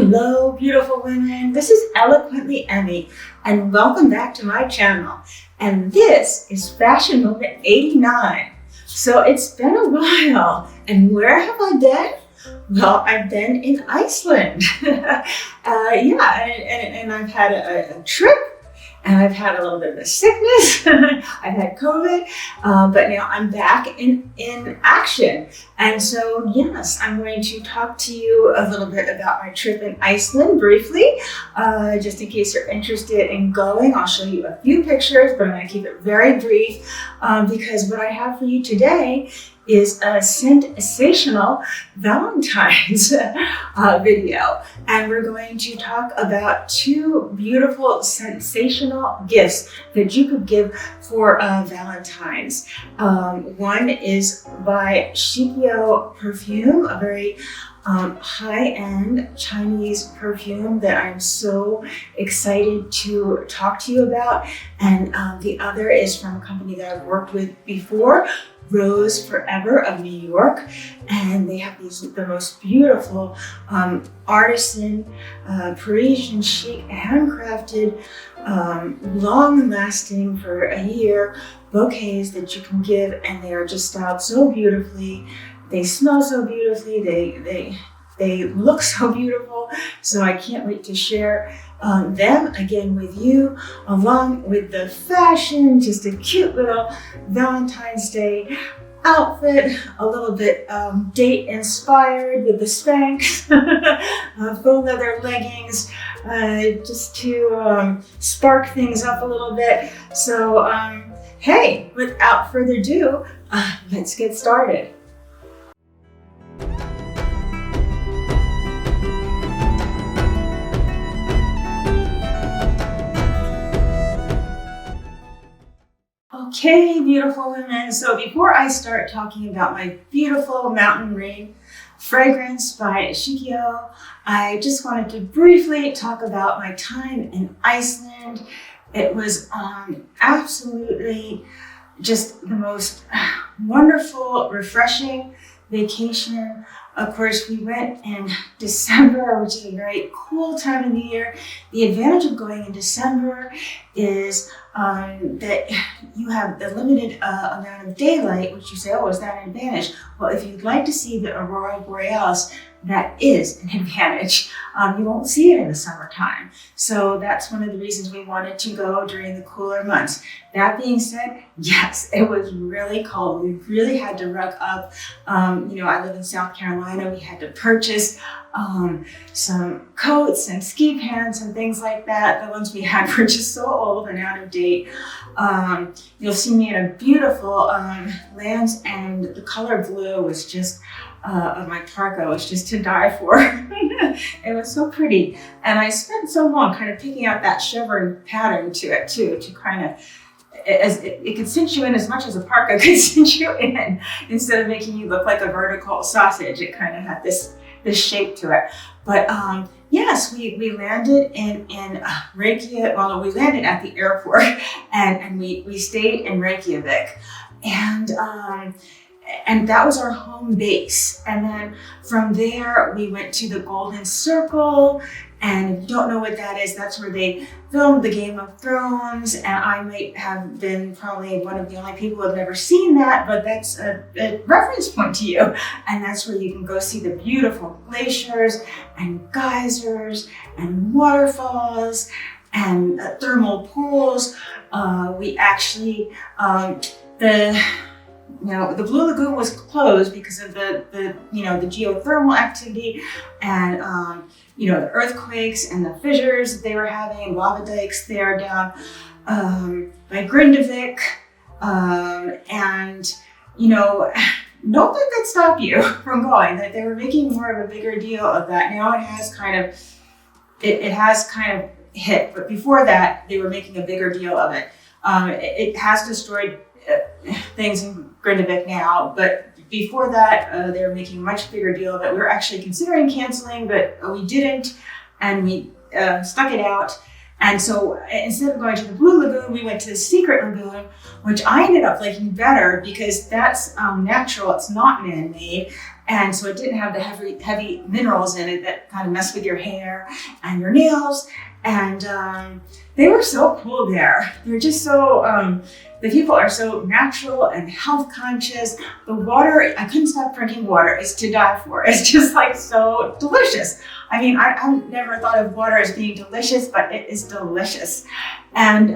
Hello, beautiful women. This is Eloquently Emmy, and welcome back to my channel. And this is Fashion Moment 89. So it's been a while, and where have I been? Well, I've been in Iceland. And I've had a trip. And I've had a little bit of a sickness. I've had COVID, but now I'm back in action. And so, yes, I'm going to talk to you a little bit about my trip in Iceland briefly, just in case you're interested in going. I'll show you a few pictures, but I'm going to keep it very brief because what I have for you today is a sensational Valentine's video. And we're going to talk about two beautiful, sensational gifts that you could give for Valentine's. One is by Shikio Perfume, a very high-end Chinese perfume that I'm so excited to talk to you about. And the other is from a company that I've worked with before, Rose Forever of New York, and they have the most beautiful artisan, Parisian chic, handcrafted, long-lasting for a year bouquets that you can give, and they are just styled so beautifully. They smell so beautifully. They look so beautiful. So I can't wait to share them again with you, along with the fashion, just a cute little Valentine's Day outfit, a little bit date inspired with the Spanx, faux leather leggings, just to spark things up a little bit. So hey, without further ado, let's get started. Okay, beautiful women. So before I start talking about my beautiful Mountain Rain fragrance by Shikio, I just wanted to briefly talk about my time in Iceland. It was absolutely just the most wonderful, refreshing vacation. Of course, we went in December, which is a very cool time of the year. The advantage of going in December is that you have the limited amount of daylight, which you say, oh, is that an advantage? Well, if you'd like to see the Aurora Borealis, that is an advantage. You won't see it in the summertime. So that's one of the reasons we wanted to go during the cooler months. That being said, yes, it was really cold. We really had to rug up. I live in South Carolina. We had to purchase some coats and ski pants and things like that. The ones we had were just so old and out of date. You'll see me in a beautiful Lands End. The color blue was just of my parka was just to die for. It was so pretty. And I spent so long kind of picking out that chevron pattern to it too, to kind of, it could cinch you in as much as a parka could cinch you in. Instead of making you look like a vertical sausage, it kind of had this shape to it. But yes, we landed in Reykjavik. Well, we landed at the airport and we stayed in Reykjavik. And that was our home base. And then from there, we went to the Golden Circle. And if you don't know what that is, that's where they filmed the Game of Thrones. And I might have been probably one of the only people who have never seen that, but that's a reference point to you. And that's where you can go see the beautiful glaciers and geysers and waterfalls and thermal pools. We actually, the Blue Lagoon was closed because of the geothermal activity and the earthquakes and the fissures that they were having, lava dikes there down by Grindavik, don't let that stop you from going. That they were making more of a bigger deal of that. Now it has kind of hit, but before that they were making a bigger deal of it. It has destroyed things in Grindavik now, but before that, they were making a much bigger deal of it. We were actually considering canceling, but we didn't, and we stuck it out. And so instead of going to the Blue Lagoon, we went to the Secret Lagoon, which I ended up liking better because that's natural, it's not man-made. And so it didn't have the heavy minerals in it that kind of mess with your hair and your nails. And they were so cool there. They're just so, the people are so natural and health conscious. The water, I couldn't stop drinking water. It's to die for. It's just like so delicious. I mean, I've never thought of water as being delicious, but it is delicious. And,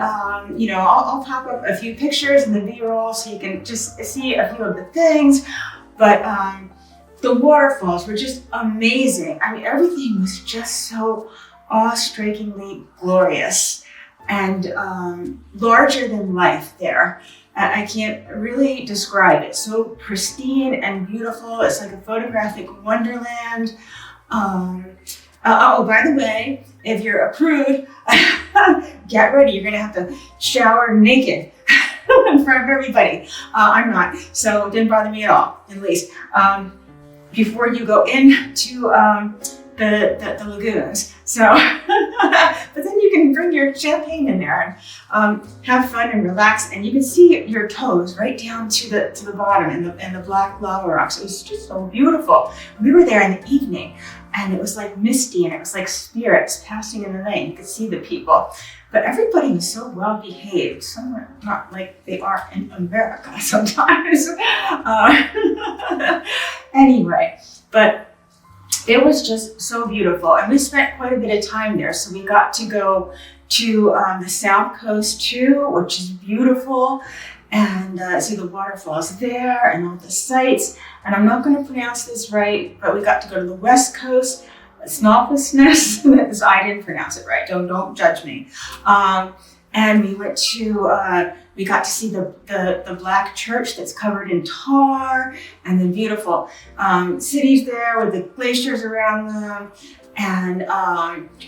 you know, I'll pop up a few pictures in the B-roll so you can just see a few of the things. But the waterfalls were just amazing. I mean, everything was just so awe-strikingly glorious and larger than life there. I can't really describe it. So pristine and beautiful. It's like a photographic wonderland. Oh, by the way, if you're a prude, get ready. You're gonna have to shower naked in front of everybody. I'm not, so it didn't bother me at all, at least. Before you go into the lagoons. So, but then you can bring your champagne in there and have fun and relax, and you can see your toes right down to the bottom and the black lava rocks. It was just so beautiful. We were there in the evening, and it was like misty, and it was like spirits passing in the night. You could see the people, but everybody was so well behaved. Some were not like they are in America sometimes. Anyway, but it was just so beautiful, and we spent quite a bit of time there. So we got to go to the South Coast too, which is beautiful, and see the waterfalls there and all the sights. And I'm not going to pronounce this right, but we got to go to the West Coast, Snoffelness. I didn't pronounce it right. Don't judge me. And we went to. We got to see the black church that's covered in tar, and the beautiful cities there with the glaciers around them. And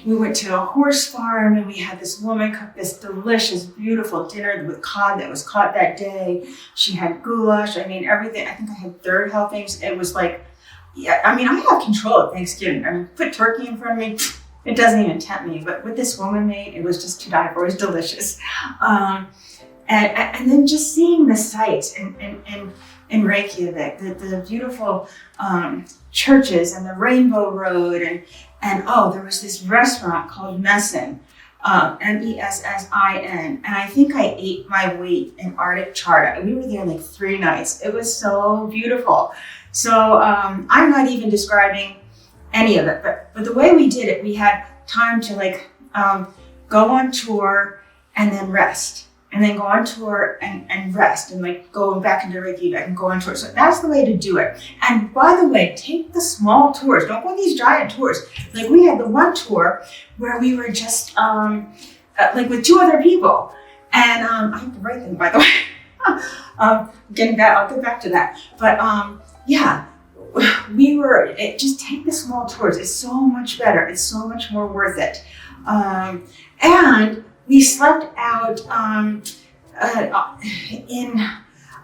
we went to a horse farm, and we had this woman cook this delicious, beautiful dinner with cod that was caught that day. She had goulash. I mean, everything. I think I had third helpings. It was like, yeah, I mean, I have control of Thanksgiving. I mean, put turkey in front of me. It doesn't even tempt me. But what this woman made, it was just to die for. It was delicious. And then just seeing the sights in Reykjavik, the beautiful churches and the Rainbow Road, and oh, there was this restaurant called Messin, Messin, and I think I ate my weight in Arctic char. We were there like 3 nights. It was so beautiful. So I'm not even describing any of it, but the way we did it, we had time to like go on tour and then rest. And then go on tour and rest, and like go back into Reykjavik and go on tour. So that's the way to do it. And by the way, take the small tours. Don't go on these giant tours. Like we had the one tour where we were just like with 2 other people. And I have to write them, by the way. Getting back, I'll get back to that. But yeah, just take the small tours. It's so much better. It's so much more worth it. And we slept out in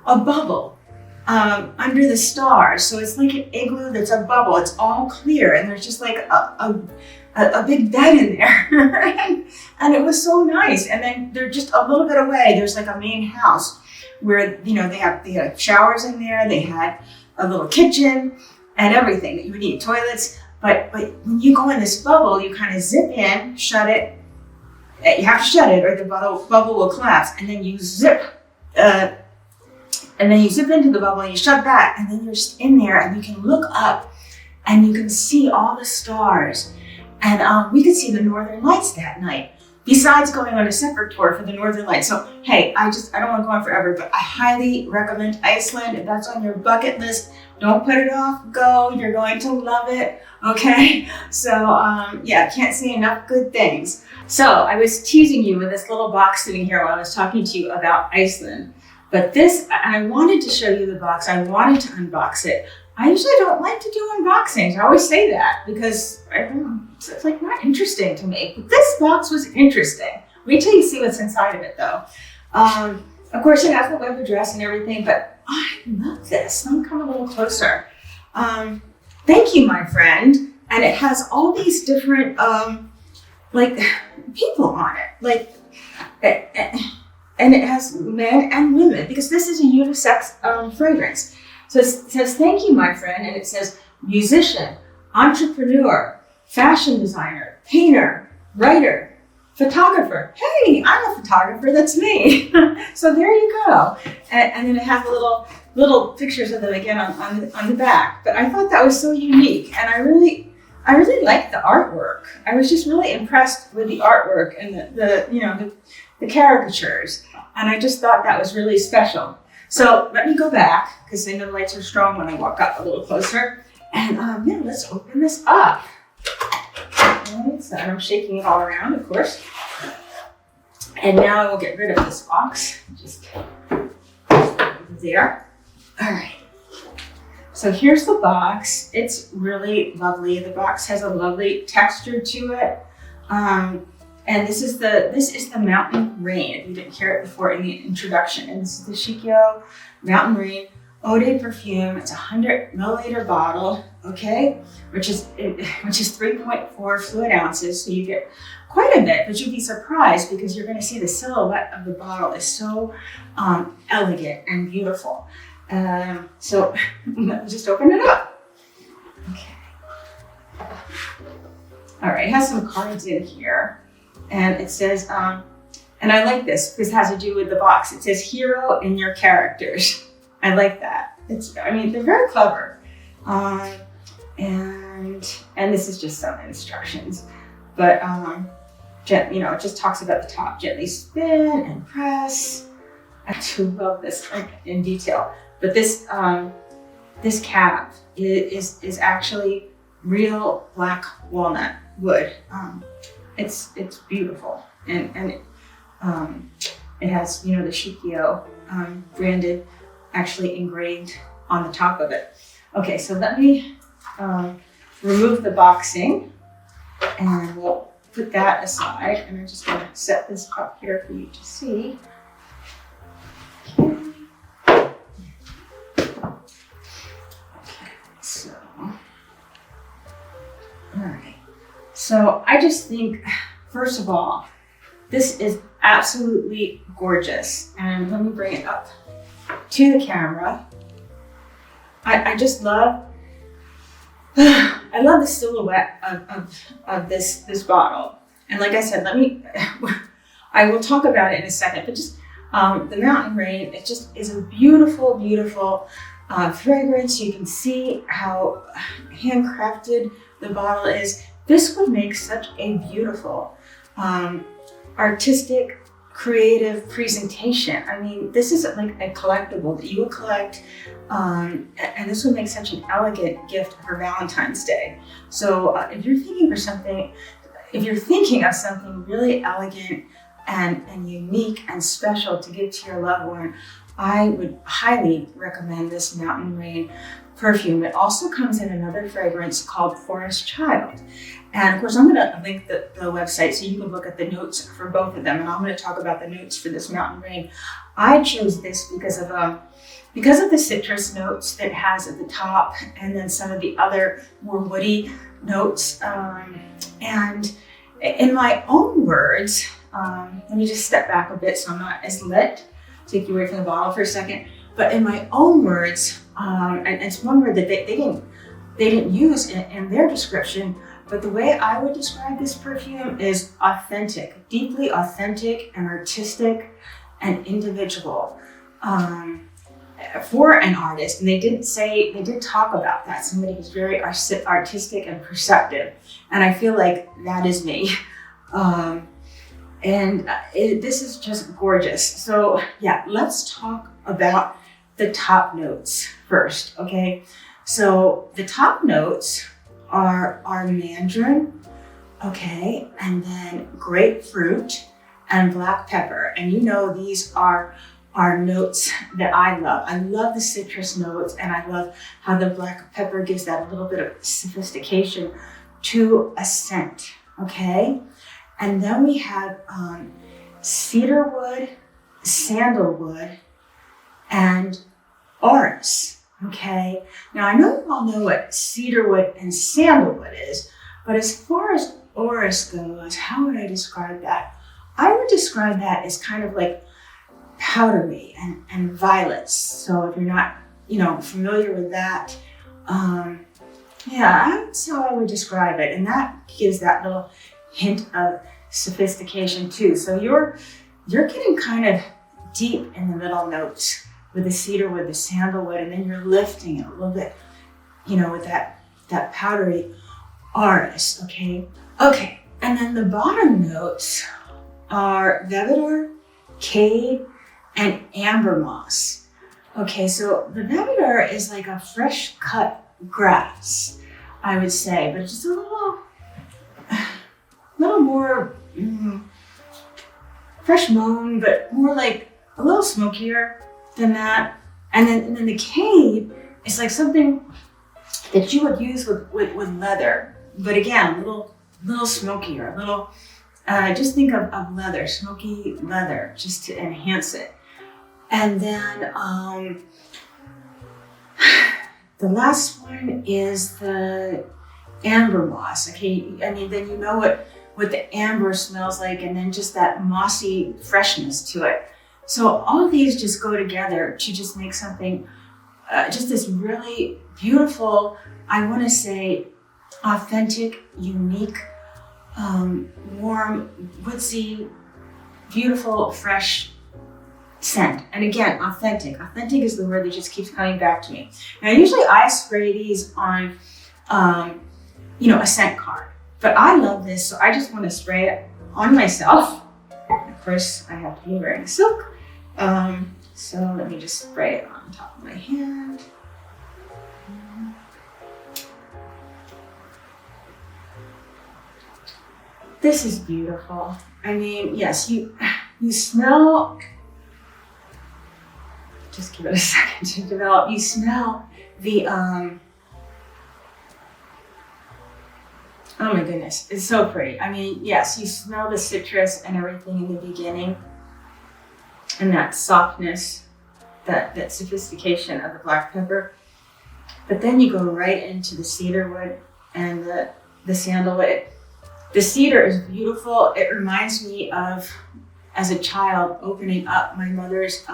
a bubble under the stars. So it's like an igloo that's a bubble. It's all clear, and there's just like a big bed in there. And it was so nice. And then they're just a little bit away. There's like a main house where, you know, they had showers in there. They had a little kitchen and everything that you would need, toilets. But when you go in this bubble, you kind of zip in, shut it. You have to shut it, or the bubble will collapse. And then you zip, into the bubble, and you shut that, and then you're just in there, and you can look up, and you can see all the stars. And we could see the Northern Lights that night, besides going on a separate tour for the Northern Lights. So hey, I don't want to go on forever, but I highly recommend Iceland. If that's on your bucket list, don't put it off. Go. You're going to love it. Okay. So yeah, can't say enough good things. So I was teasing you with this little box sitting here while I was talking to you about Iceland. But this, I wanted to show you the box. I wanted to unbox it. I usually don't like to do unboxings. I always say that because I don't know, it's like not interesting to me. But this box was interesting. Wait till you see what's inside of it though. Of course it has the web address and everything, but I love this. Let me come a little closer. Thank you, my friend. And it has all these different like people on it, like, and it has men and women, because this is a unisex fragrance. So it says, thank you, my friend. And it says, musician, entrepreneur, fashion designer, painter, writer, photographer. Hey, I'm a photographer, that's me. So there you go. And then it has a little pictures of them again on the back. But I thought that was so unique. And I really liked the artwork. I was just really impressed with the artwork and the caricatures. And I just thought that was really special. So let me go back, because I know the lights are strong when I walk up a little closer. And let's open this up. Okay, so I'm shaking it all around, of course. And now I will get rid of this box. Just there. All right. So here's the box. It's really lovely. The box has a lovely texture to it. And this is the Mountain Rain. If you didn't hear it before in the introduction. And this is the Shikio Mountain Rain Eau de Perfume. It's a 100 milliliter bottle, okay, which is 3.4 fluid ounces. So you get quite a bit, but you'd be surprised because you're going to see the silhouette of the bottle is so elegant and beautiful. So let me just open it up. Okay. All right, it has some cards in here. And it says, and I like this because it has to do with the box. It says hero in your characters. I like that. They're very clever. And this is just some instructions. But, it just talks about the top. Gently spin and press. I do love this in detail. But this cap is actually real black walnut wood. It's beautiful, and it has the Shikio branded actually engraved on the top of it. Okay, so let me remove the boxing, and we'll put that aside. And I'm just going to set this up here for you to see. Okay, so all right. So I just think, first of all, this is absolutely gorgeous. And let me bring it up to the camera. I just love, I love the silhouette of this bottle. And like I said, I will talk about it in a second, but just the Mountain Rain, it just is a beautiful, beautiful fragrance. You can see how handcrafted the bottle is. This would make such a beautiful, artistic, creative presentation. I mean, this is like a collectible that you would collect, and this would make such an elegant gift for Valentine's Day. So if you're thinking of something really elegant and unique and special to give to your loved one, I would highly recommend this Mountain Rain perfume. It also comes in another fragrance called Forest Child. And of course, I'm going to link the website so you can look at the notes for both of them. And I'm going to talk about the notes for this Mountain Rain. I chose this because of the citrus notes that it has at the top, and then some of the other more woody notes. And in my own words, let me just step back a bit so I'm not as lit. Take you away from the bottle for a second. But in my own words, and it's one word that they didn't use in their description, but the way I would describe this perfume is authentic, deeply authentic and artistic and individual for an artist. And they did talk about that. Somebody who's very artistic and perceptive. And I feel like that is me. This is just gorgeous. So yeah, let's talk about the top notes first, okay? So the top notes are mandarin, okay, and then grapefruit and black pepper. And these are notes that I love. I love the citrus notes, and I love how the black pepper gives that little bit of sophistication to a scent, okay? And then we have cedarwood, sandalwood, and orris, okay? Now, I know you all know what cedarwood and sandalwood is, but as far as orris goes, how would I describe that? I would describe that as kind of like powdery and violets. So if you're not familiar with that. Yeah, that's how I would describe it. And that gives that little hint of sophistication too. So you're getting kind of deep in the middle notes with the cedarwood, the sandalwood, and then you're lifting it a little bit, with that powdery orris, okay? Okay, and then the bottom notes are vevidor, cade, and amber moss. Okay, so the vevidor is like a fresh cut grass, I would say, but it's just a little more fresh mown, but more like a little smokier than that. And then the cade is like something that you would use with leather, but again, a little smokier, a little. Just think of leather, smoky leather, just to enhance it. And then the last one is the amber moss. Okay, I mean, then you know what the amber smells like, and then just that mossy freshness to it. So all of these just go together to just make something, just this really beautiful, I want to say, authentic, unique, warm, woodsy, beautiful, fresh scent. And again, authentic. Authentic is the word that just keeps coming back to me. Now, usually I spray these on, a scent card, but I love this, so I just want to spray it on myself. Of course, I have to be wearing silk. So let me just spray it on top of my hand. This is beautiful. I mean, yes, you smell, just give it a second to develop. You smell the, oh my goodness, it's so pretty. I mean, yes, you smell the citrus and everything in the beginning, and that softness, that sophistication of the black pepper. But then you go right into the cedarwood and the sandalwood. The cedar is beautiful. It reminds me of, as a child, opening up my mother's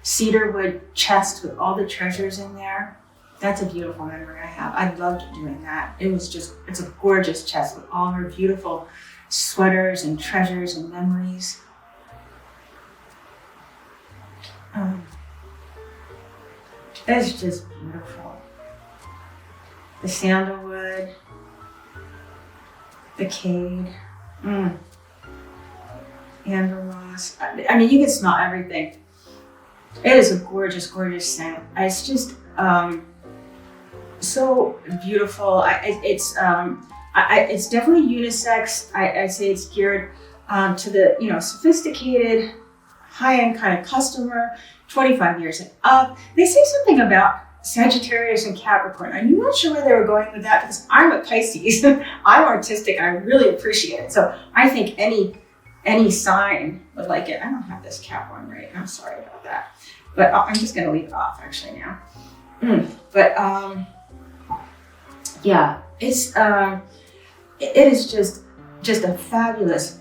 cedarwood chest with all the treasures in there. That's a beautiful memory I have. I loved doing that. It's a gorgeous chest with all her beautiful sweaters and treasures and memories. It's just beautiful. The sandalwood, the cade, amber moss. I mean, you can smell everything. It is a gorgeous, gorgeous scent. It's just so beautiful. It's definitely unisex. I'd say it's geared to the sophisticated, high-end kind of customer, 25 years and up. They say something about Sagittarius and Capricorn. I'm not sure where they were going with that because I'm a Pisces. I'm artistic. I really appreciate it. So I think any sign would like it. I don't have this cap on right. I'm sorry about that. But I'm just going to leave it off actually now. But yeah, it is just a fabulous,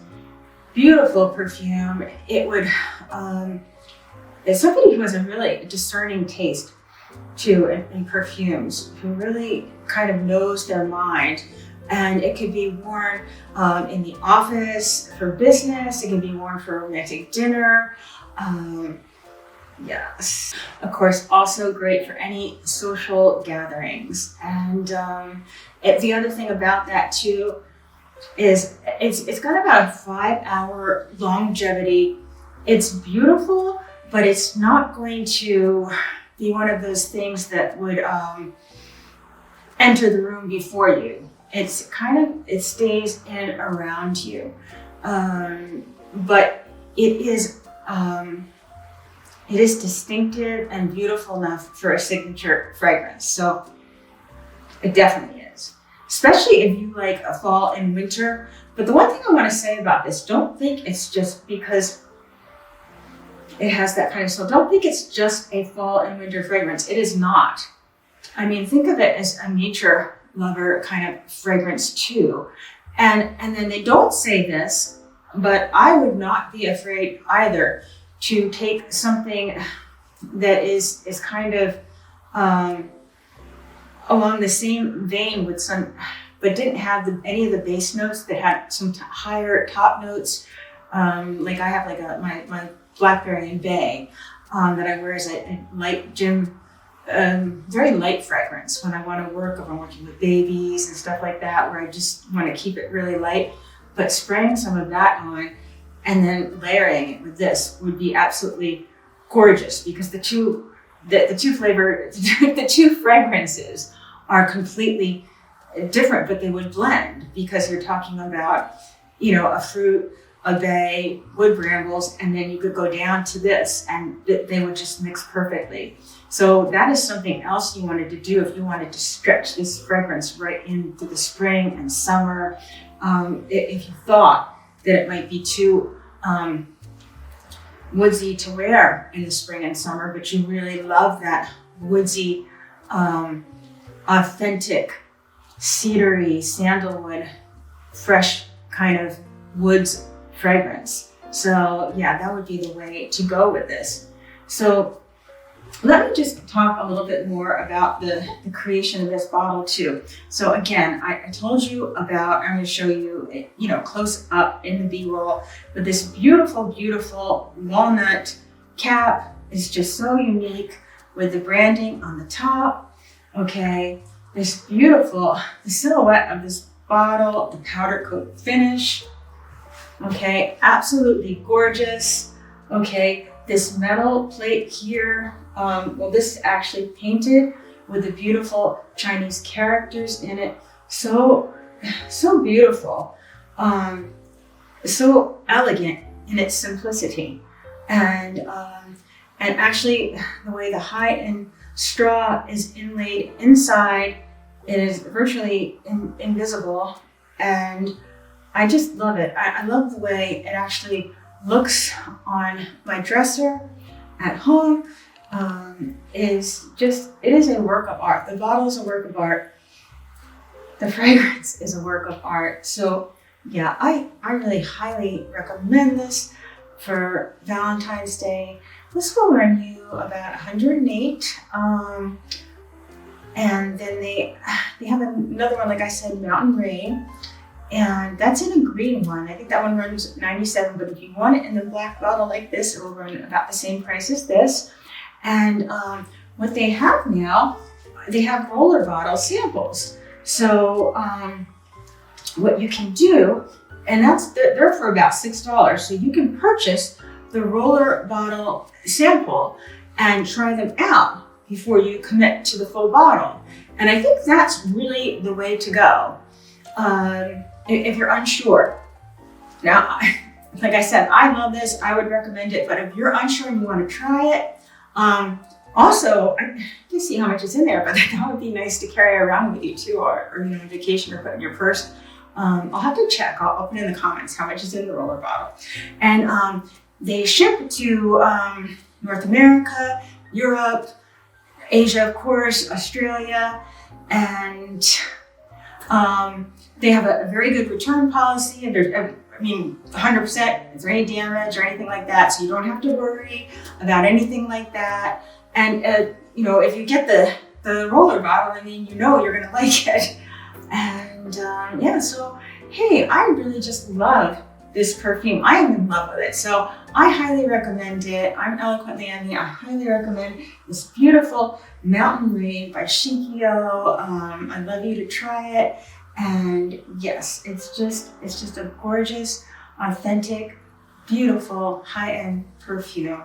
beautiful perfume. It would, it's somebody who has a really discerning taste too in perfumes, who really kind of knows their mind. And it could be worn in the office for business. It can be worn for a romantic dinner. Yes, of course, also great for any social gatherings. And the other thing about that too is it's got about a 5-hour longevity. It's beautiful, but it's not going to be one of those things that would enter the room before you. It stays in around you, but it is distinctive and beautiful enough for a signature fragrance. So it definitely is, especially if you like a fall and winter. But the one thing I want to say about this, don't think it's just because it has that kind of smell. Don't think it's just a fall and winter fragrance. It is not. I mean, think of it as a nature lover kind of fragrance too. And then they don't say this, but I would not be afraid either to take something that is kind of um, along the same vein with some, but didn't have any of the bass notes that had some higher top notes. Like I have like my Blackberry and Bay that I wear as a light gym, very light fragrance when I want to work, if I'm working with babies and stuff like that, where I just want to keep it really light. But spraying some of that on and then layering it with this would be absolutely gorgeous, because the two fragrances are completely different, but they would blend, because you're talking about, a fruit, a bay, wood brambles, and then you could go down to this and they would just mix perfectly. So that is something else you wanted to do if you wanted to stretch this fragrance right into the spring and summer. If you thought that it might be too woodsy to wear in the spring and summer, but you really love that woodsy, authentic, cedary, sandalwood, fresh kind of woods fragrance. So yeah, that would be the way to go with this. So let me just talk a little bit more about the creation of this bottle too. So again, I told you about, I'm going to show you, close up in the B-roll, but this beautiful, beautiful walnut cap is just so unique with the branding on the top. Okay, this beautiful, the silhouette of this bottle, the powder coat finish. Okay, absolutely gorgeous. Okay, this metal plate here, this is actually painted with the beautiful Chinese characters in it. So beautiful, so elegant in its simplicity, and actually the way the high-end straw is inlaid inside, it is virtually invisible, and I just love it. I love the way it actually looks on my dresser at home. It is a work of art. The bottle is a work of art. The fragrance is a work of art. So yeah, I really highly recommend this for Valentine's Day. This will run you about $108. And then they have another one, like I said, Mountain Rain. And that's in a green one. I think that one runs $97, but if you want it in the black bottle like this, it will run about the same price as this. And what they have now, they have roller bottle samples. So what you can do, and they're for about $6. So you can purchase the roller bottle sample and try them out before you commit to the full bottle. And I think that's really the way to go. If you're unsure. Now, like I said, I love this, I would recommend it, but if you're unsure and you want to try it, also, I can see how much is in there, but that would be nice to carry around with you too, or on vacation, or put in your purse. I'll have to check, I'll put in the comments how much is in the roller bottle. And they ship to North America, Europe, Asia, of course, Australia, and they have a very good return policy. And 100%, is there any damage or anything like that? So you don't have to worry about anything like that. And if you get the roller bottle, you're gonna like it. And so hey, I really just love this perfume. I am in love with it. So I highly recommend it. I'm Eloquently Emmy. I highly recommend this beautiful Mountain Rain by Shikio. I'd love you to try it. And yes, it's just a gorgeous, authentic, beautiful, high-end perfume.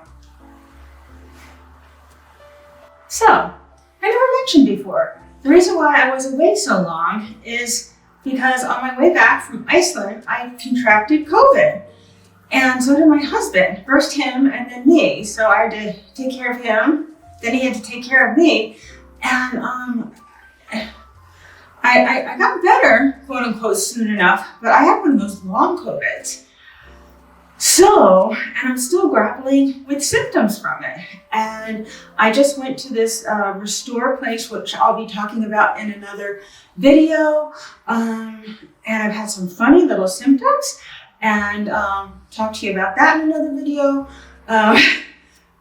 So, I never mentioned before, the reason why I was away so long is because on my way back from Iceland, I contracted COVID. And so did my husband, first him and then me. So I had to take care of him, then he had to take care of me. And I got better, quote unquote, soon enough, but I had one of those long COVIDs. So, and I'm still grappling with symptoms from it. And I just went to this Restore place, which I'll be talking about in another video. And I've had some funny little symptoms, and talk to you about that in another video. But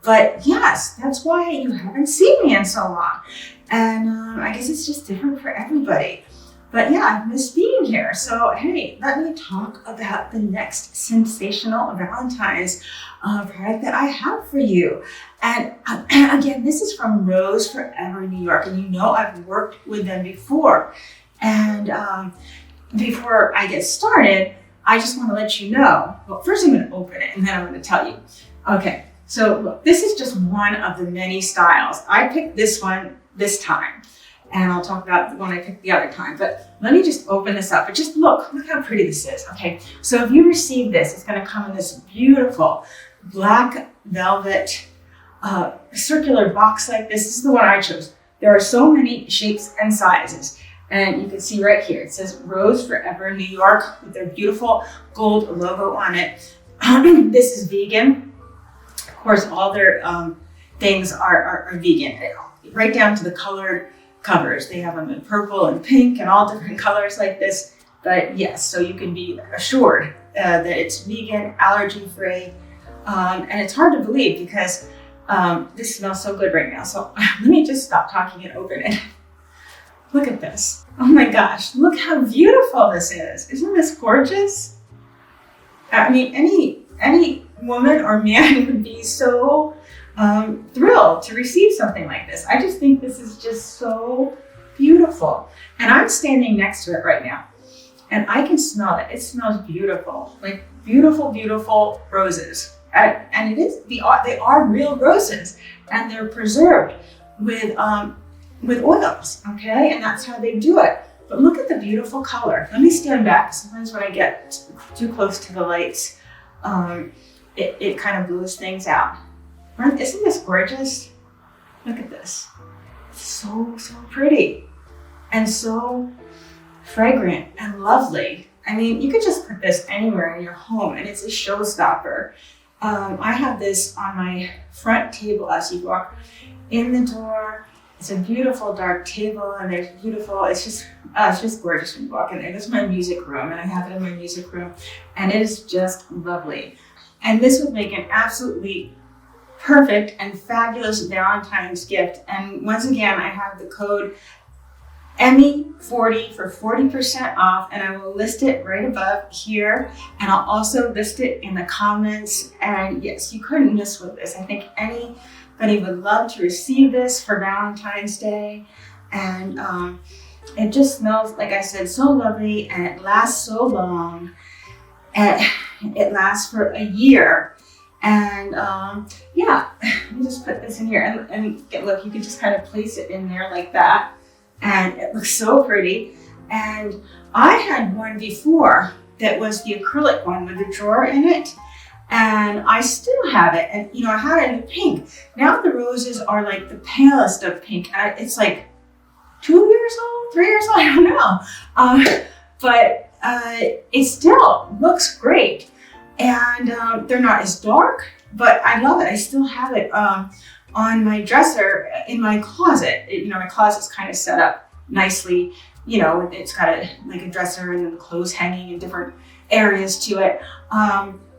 But yes, that's why you haven't seen me in so long. And I guess it's just different for everybody. But yeah, I've missed being here. So hey, let me talk about the next sensational Valentine's product that I have for you. And again, this is from Rose Forever New York. And you know I've worked with them before. And before I get started, I just want to let you know. Well, first I'm going to open it and then I'm going to tell you. Okay, so look, this is just one of the many styles. I picked this one this time. And I'll talk about the one I picked the other time. But let me just open this up. But just look how pretty this is. Okay, so if you receive this, it's going to come in this beautiful black velvet circular box like this. This is the one I chose. There are so many shapes and sizes. And you can see right here, it says Rose Forever New York with their beautiful gold logo on it. This is vegan. Of course, all their things are vegan, right down to the colored covers. They have them in purple and pink and all different colors like this. But yes, so you can be assured that it's vegan, allergy-free. And it's hard to believe because this smells so good right now. So let me just stop talking and open it. Look at this. Oh my gosh, look how beautiful this is. Isn't this gorgeous? I mean, any woman or man would be so thrilled to receive something like this. I just think this is just so beautiful. And I'm standing next to it right now and I can smell it. It smells beautiful, like beautiful, beautiful roses. And it is, they are real roses and they're preserved with oils, okay? And that's how they do it. But look at the beautiful color. Let me stand back. Sometimes when I get too close to the lights, it kind of blows things out. Isn't this gorgeous? Look at this. So pretty and so fragrant and lovely. I mean, you could just put this anywhere in your home and it's a showstopper. I have this on my front table as you walk in the door. It's a beautiful dark table and there's beautiful, it's just gorgeous when you walk in there. This is my music room and I have it in my music room and it is just lovely. And this would make an absolutely perfect and fabulous Valentine's gift. And once again, I have the code Emmy40 for 40% off, and I will list it right above here. And I'll also list it in the comments. And yes, you couldn't miss with this. I think anybody would love to receive this for Valentine's Day. And it just smells, like I said, so lovely and it lasts so long. And it lasts for a year. And yeah, you just put this in here and look, you can just kind of place it in there like that. And it looks so pretty. And I had one before that was the acrylic one with the drawer in it. And I still have it. And you know, I had it in the pink. Now the roses are like the palest of pink. And it's like 2 years old, 3 years old, I don't know. But it still looks great. And they're not as dark, but I love it. I still have it on my dresser in my closet. My closet's kind of set up nicely. It's got like a dresser and then the clothes hanging in different areas to it.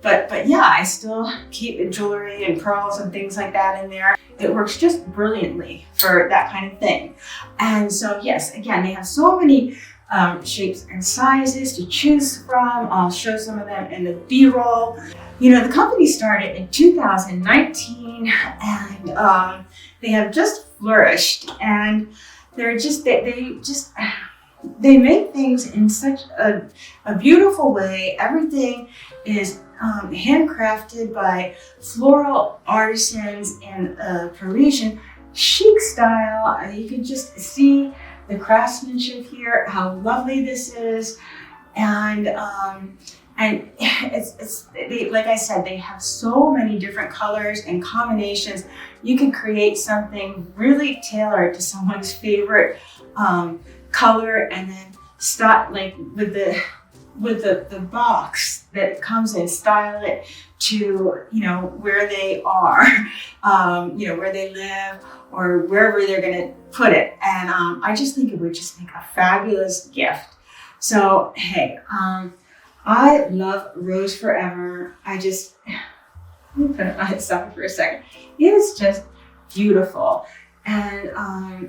But yeah, I still keep jewelry and pearls and things like that in there. It works just brilliantly for that kind of thing. And so yes, again, they have so many shapes and sizes to choose from. I'll show some of them in the B-roll. The company started in 2019 and they have just flourished, and they're just, they make things in such a beautiful way. Everything is handcrafted by floral artisans in a Parisian chic style. You can just see the craftsmanship here, how lovely this is. And like I said, they have so many different colors and combinations. You can create something really tailored to someone's favorite color, and then start like with the box that comes in, style it to where they are, where they live, or wherever they're gonna put it. And I just think it would just make a fabulous gift. So hey, I love Rose Forever. Let me put it on its side for a second. It is just beautiful. And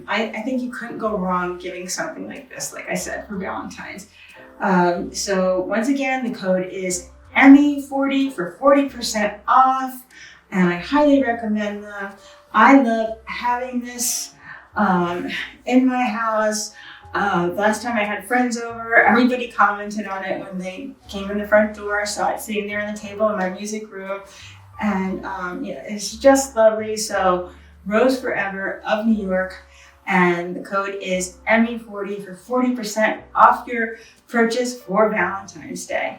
I think you couldn't go wrong giving something like this, like I said, for Valentine's. So once again, the code is Emmy40 for 40% off, and I highly recommend them. I love having this in my house. Last time I had friends over, everybody commented on it when they came in the front door. I saw it sitting there on the table in my music room, and it's just lovely. So Rose Forever of New York, and the code is Emmy40 for 40% off your purchase for Valentine's Day.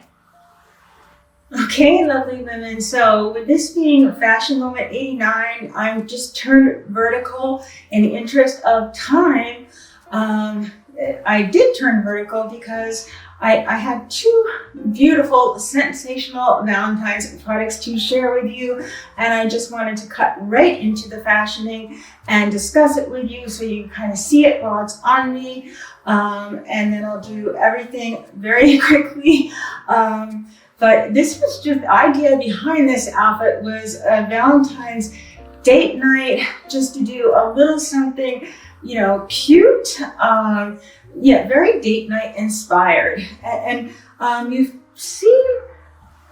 Okay, lovely women. So with this being Fashion Moment 89, I'm just turned vertical in the interest of time. I did turn vertical because I had two beautiful, sensational Valentine's products to share with you, and I just wanted to cut right into the fashioning and discuss it with you so you kind of see it while it's on me, and then I'll do everything very quickly. But this was just the idea behind this outfit was a Valentine's date night, just to do a little something, cute. Very date night inspired. And you've seen,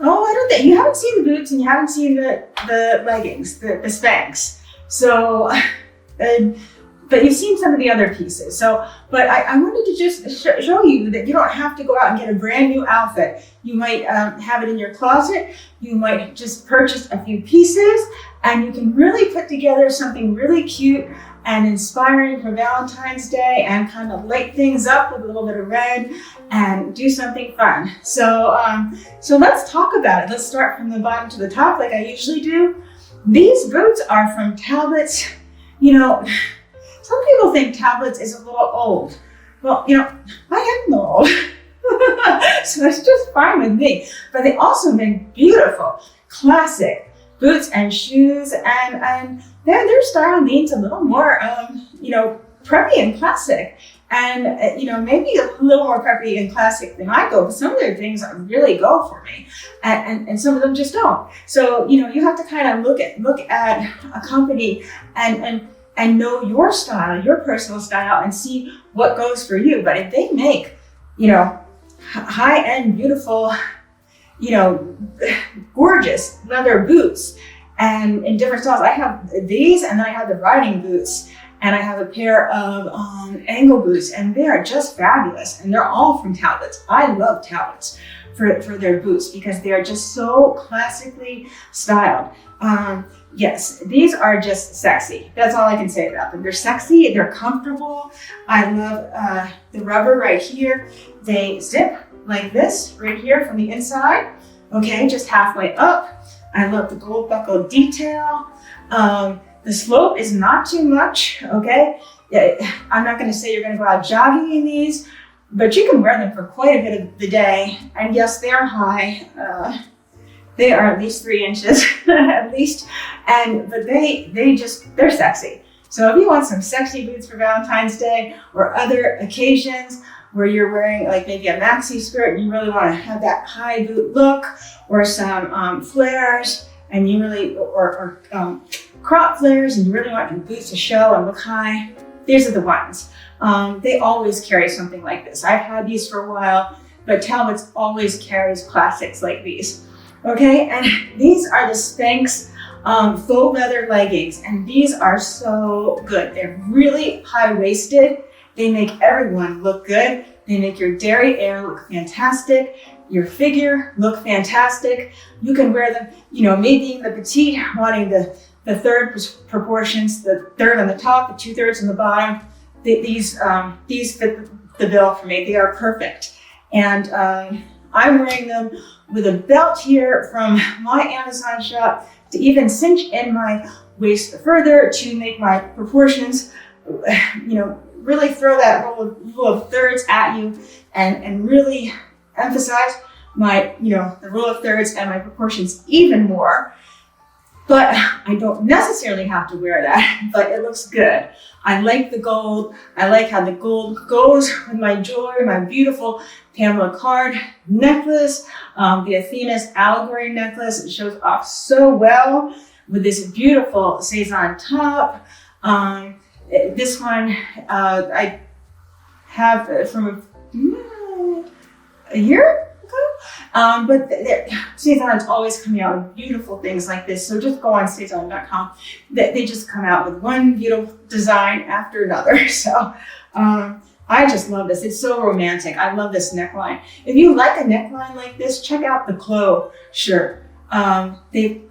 I don't think, you haven't seen the boots and you haven't seen the leggings, the Spanx. So, but you've seen some of the other pieces. So, but I wanted to just show you that you don't have to go out and get a brand new outfit. You might have it in your closet. You might just purchase a few pieces, and you can really put together something really cute and inspiring for Valentine's Day, and kind of light things up with a little bit of red and do something fun. So let's talk about it. Let's start from the bottom to the top like I usually do. These boots are from Talbots. Some people think Talbots is a little old. Well, I am old. So that's just fine with me. But they also make beautiful, classic boots and shoes, and their style leans a little more, preppy and classic. And, maybe a little more preppy and classic than I go, but some of their things really go for me. And some of them just don't. So, you have to kind of look at a company and know your style, your personal style, and see what goes for you. But if they make, high-end, beautiful, gorgeous leather boots, and in different styles. I have these, and then I have the riding boots, and I have a pair of ankle boots, and they are just fabulous. And they're all from Talbots. I love Talbots for their boots because they are just so classically styled. Yes, these are just sexy. That's all I can say about them. They're sexy, they're comfortable. I love the rubber right here. They zip like this right here from the inside. Okay, just halfway up. I love the gold buckle detail. The slope is not too much, okay? I'm not gonna say you're gonna go out jogging in these, but you can wear them for quite a bit of the day. And yes, they are high. They are at least 3 inches, at least. But they're sexy. So if you want some sexy boots for Valentine's Day or other occasions where you're wearing like maybe a maxi skirt and you really want to have that high boot look, or some flares, and you really, or crop flares, and you really want your boots to show and look high, these are the ones. They always carry something like this. I've had these for a while, but Talbots always carries classics like these. Okay, and these are the Spanx faux leather leggings, and these are so good. They're really high-waisted. They make everyone look good. They make your derriere look fantastic, your figure look fantastic. You can wear them, maybe in the petite, wanting the third proportions, the third on the top, the 2/3 on the bottom. These fit the bill for me. They are perfect. And I'm wearing them with a belt here from my Amazon shop to even cinch in my waist further to make my proportions, really throw that rule of thirds at you, and really emphasize my, the rule of thirds and my proportions even more. but I don't necessarily have to wear that, but it looks good. I like the gold. I like how the gold goes with my jewelry, my beautiful Pamela Card necklace, the Athena's allegory necklace. It shows off so well with this beautiful Cezanne top. This one I have from a year ago, but Cezanne's always coming out with beautiful things like this. So just go on Cezanne.com. They just come out with one beautiful design after another. So I just love this. It's so romantic. I love this neckline. If you like a neckline like this, check out the Chloe shirt. It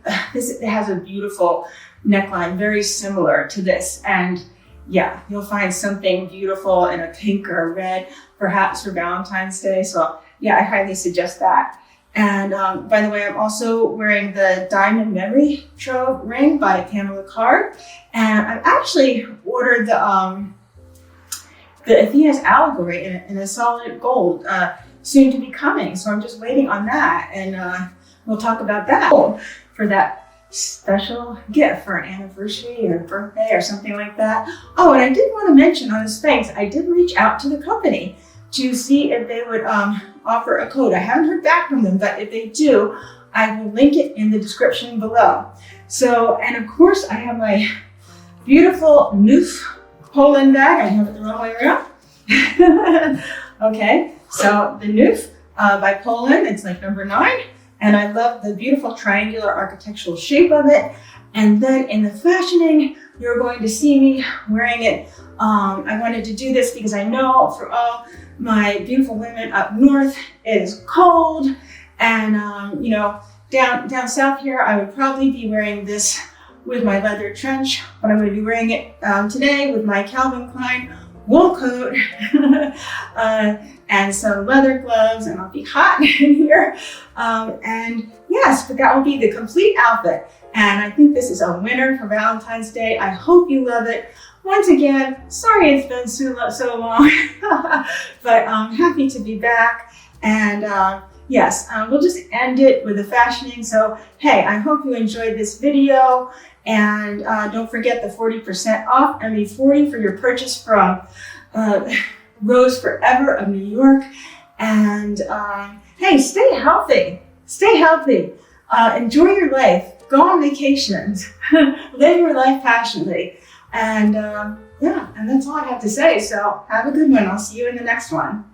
has a beautiful neckline, very similar to this. And yeah, you'll find something beautiful in a pink or a red, perhaps for Valentine's Day. So yeah, I highly suggest that. And by the way, I'm also wearing the Diamond Memory Trove ring by Pamela Card. And I've actually ordered the Athena's allegory in a solid gold, soon to be coming. So I'm just waiting on that. And we'll talk about that for that special gift for an anniversary or birthday or something like that. Oh, and I did want to mention on the Spanx, I did reach out to the company to see if they would offer a code. I haven't heard back from them, but if they do, I will link it in the description below. So, and of course, I have my beautiful Noof Poland bag. I have it the wrong way around. Okay, so the Noof by Poland, it's like number 9. And I love the beautiful triangular architectural shape of it. And then in the fashioning, you're going to see me wearing it. I wanted to do this because I know for all my beautiful women up north, it is cold. And you know, down south here, I would probably be wearing this with my leather trench, but I'm going to be wearing it today with my Calvin Klein wool coat and some leather gloves, and I'll be hot in here. And yes, but that will be the complete outfit. And I think this is a winner for Valentine's Day. I hope you love it. Once again, sorry it's been so long, but I'm happy to be back. And yes, we'll just end it with the fashioning. So, hey, I hope you enjoyed this video. And don't forget the 40% off, ME40 for your purchase from Rose Forever of New York. And hey, stay healthy. Stay healthy. Enjoy your life. Go on vacations. Live your life passionately. And yeah, and that's all I have to say. So have a good one. I'll see you in the next one.